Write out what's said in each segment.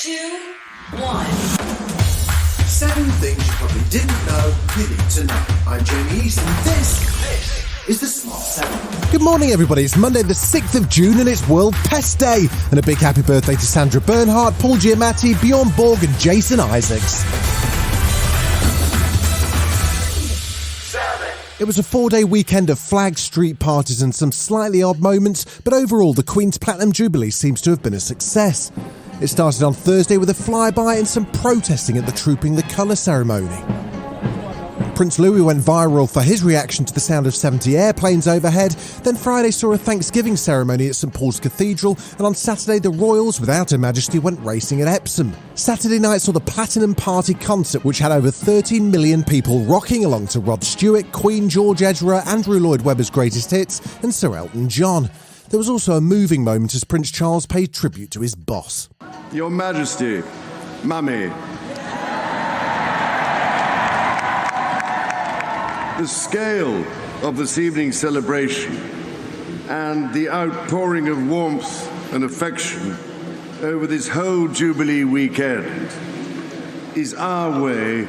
2, 1. 7 things you probably didn't know you need to know. I'm Jamie East, and this is the Smart 7. Good morning, everybody. It's Monday the 6th of June and it's World Pest Day. And a big happy birthday to Sandra Bernhardt, Paul Giamatti, Bjorn Borg and Jason Isaacs. It was a 4-day weekend of flags, street parties and some slightly odd moments, but overall the Queen's Platinum Jubilee seems to have been a success. It started on Thursday with a flyby and some protesting at the Trooping the Colour ceremony. Prince Louis went viral for his reaction to the sound of 70 airplanes overhead. Then Friday saw a Thanksgiving ceremony at St Paul's Cathedral, and on Saturday the royals, without Her Majesty, went racing at Epsom. Saturday night saw the Platinum Party concert, which had over 13 million people rocking along to Rod Stewart, Queen, George Ezra, Andrew Lloyd Webber's greatest hits, and Sir Elton John. There was also a moving moment as Prince Charles paid tribute to his boss. Your Majesty, Mummy. The scale of this evening's celebration and the outpouring of warmth and affection over this whole Jubilee weekend is our way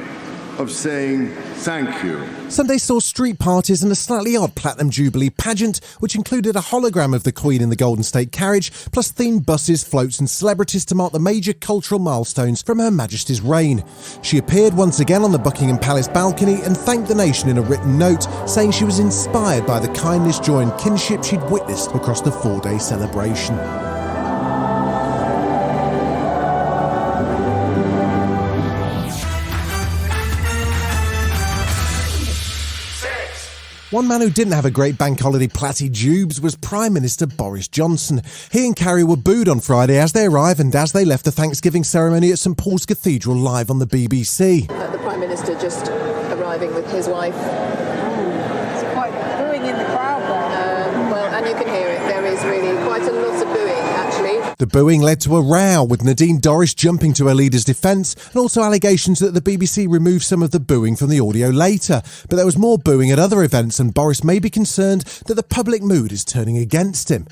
of saying thank you. Sunday saw street parties and a slightly odd Platinum Jubilee pageant, which included a hologram of the Queen in the Golden State carriage, plus themed buses, floats and celebrities to mark the major cultural milestones from Her Majesty's reign. She appeared once again on the Buckingham Palace balcony and thanked the nation in a written note, saying she was inspired by the kindness, joy and kinship she'd witnessed across the 4-day celebration. One man who didn't have a great bank holiday platty jubes was Prime Minister Boris Johnson. He and Carrie were booed on Friday as they arrived and as they left the Thanksgiving ceremony at St Paul's Cathedral live on the BBC. The Prime Minister just arriving with his wife. It's quite booing in the crowd there. Well, and you can hear it. There is really quite a lot of booing, actually. The booing led to a row, with Nadine Dorries jumping to her leader's defence, and also allegations that the BBC removed some of the booing from the audio later. But there was more booing at other events, and Boris may be concerned that the public mood is turning against him.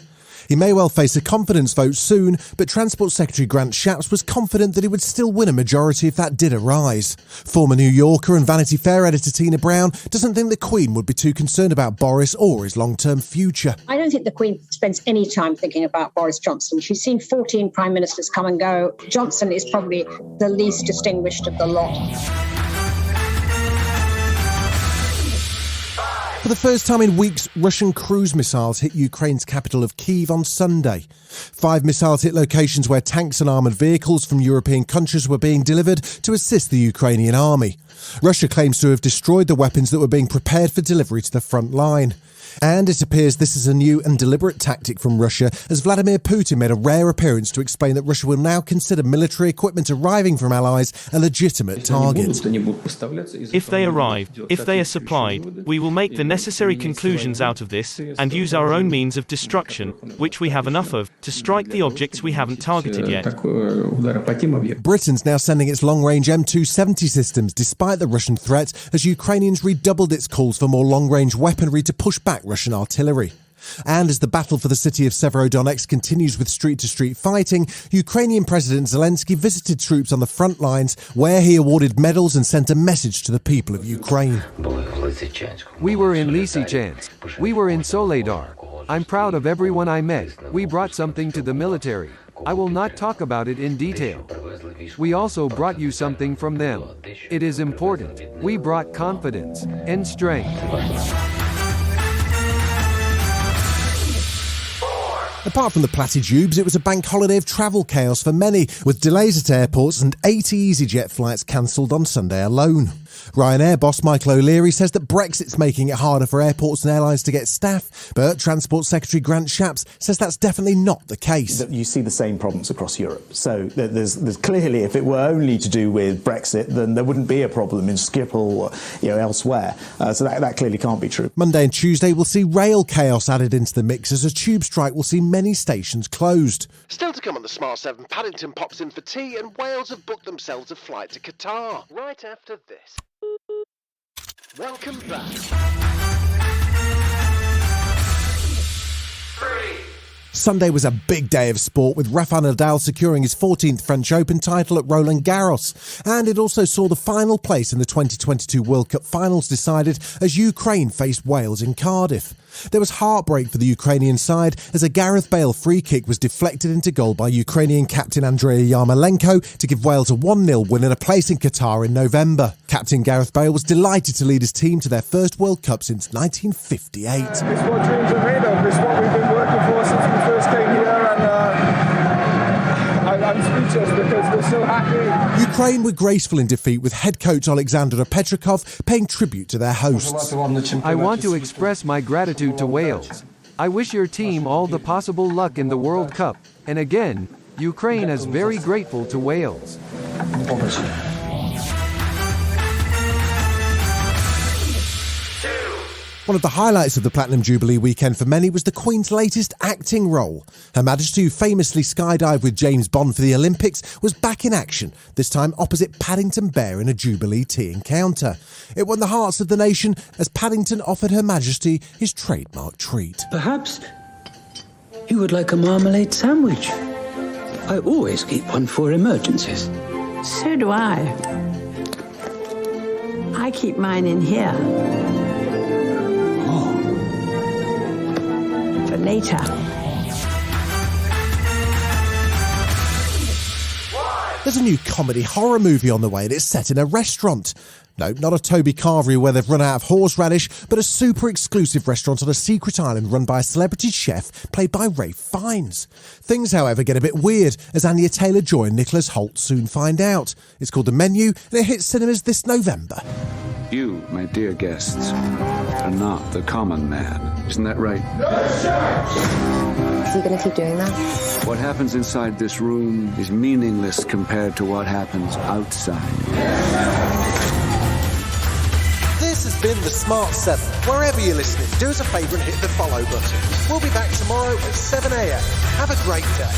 He may well face a confidence vote soon, but Transport Secretary Grant Shapps was confident that he would still win a majority if that did arise. Former New Yorker and Vanity Fair editor Tina Brown doesn't think the Queen would be too concerned about Boris or his long-term future. I don't think the Queen spends any time thinking about Boris Johnson. She's seen 14 Prime Ministers come and go. Johnson is probably the least distinguished of the lot. For the first time in weeks, Russian cruise missiles hit Ukraine's capital of Kyiv on Sunday. 5 missiles hit locations where tanks and armoured vehicles from European countries were being delivered to assist the Ukrainian army. Russia claims to have destroyed the weapons that were being prepared for delivery to the front line. And it appears this is a new and deliberate tactic from Russia, as Vladimir Putin made a rare appearance to explain that Russia will now consider military equipment arriving from allies a legitimate target. If they arrive, if they are supplied, we will make the necessary conclusions out of this and use our own means of destruction, which we have enough of, to strike the objects we haven't targeted yet. Britain's now sending its long-range M270 systems despite the Russian threat, as Ukrainians redoubled its calls for more long-range weaponry to push back Russian artillery. And as the battle for the city of Severodonetsk continues with street-to-street fighting, Ukrainian President Zelensky visited troops on the front lines, where he awarded medals and sent a message to the people of Ukraine. We were in Lysychansk. We were in Soledar. I'm proud of everyone I met. We brought something to the military. I will not talk about it in detail. We also brought you something from them. It is important. We brought confidence and strength. Apart from the platitubes, it was a bank holiday of travel chaos for many, with delays at airports and 80 EasyJet flights cancelled on Sunday alone. Ryanair boss Michael O'Leary says that Brexit's making it harder for airports and airlines to get staff, but Transport Secretary Grant Shapps says that's definitely not the case. You see the same problems across Europe. So there's clearly, if it were only to do with Brexit, then there wouldn't be a problem in Schiphol or elsewhere. So that clearly can't be true. Monday and Tuesday will see rail chaos added into the mix, as a tube strike will see many stations closed. Still to come on the Smart 7, Paddington pops in for tea and Wales have booked themselves a flight to Qatar. Right after this. Welcome back. 3, Sunday was a big day of sport, with Rafael Nadal securing his 14th French Open title at Roland Garros, and it also saw the final place in the 2022 World Cup finals decided as Ukraine faced Wales in Cardiff. There was heartbreak for the Ukrainian side as a Gareth Bale free kick was deflected into goal by Ukrainian captain Andrei Yarmolenko to give Wales a 1-0 win and a place in Qatar in November. Captain Gareth Bale was delighted to lead his team to their first World Cup since 1958. It's what dreams are made of. It's what we've been working for since we first came here, and I'm speechless because we're so happy. Ukraine were graceful in defeat, with head coach Alexander Petrikov paying tribute to their hosts. I want to express my gratitude to Wales. I wish your team all the possible luck in the World Cup. And again, Ukraine is very grateful to Wales. One of the highlights of the Platinum Jubilee weekend for many was the Queen's latest acting role. Her Majesty, who famously skydived with James Bond for the Olympics, was back in action, this time opposite Paddington Bear in a Jubilee tea encounter. It won the hearts of the nation as Paddington offered Her Majesty his trademark treat. Perhaps you would like a marmalade sandwich. I always keep one for emergencies. So do I. I keep mine in here. For later. There's a new comedy horror movie on the way and it's set in a restaurant. No, not a Toby Carvery where they've run out of horseradish, but a super exclusive restaurant on a secret island run by a celebrity chef played by Ralph Fiennes. Things, however, get a bit weird as Anya Taylor-Joy and Nicholas Hoult soon find out. It's called The Menu and it hits cinemas this November. You, my dear guests, are not the common man. Isn't that right? Are you going to keep doing that? What happens inside this room is meaningless compared to what happens outside. This has been The Smart 7. Wherever you're listening, do us a favour and hit the follow button. We'll be back tomorrow at 7 a.m. Have a great day.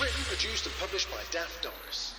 Written, produced and published by Daft Doris.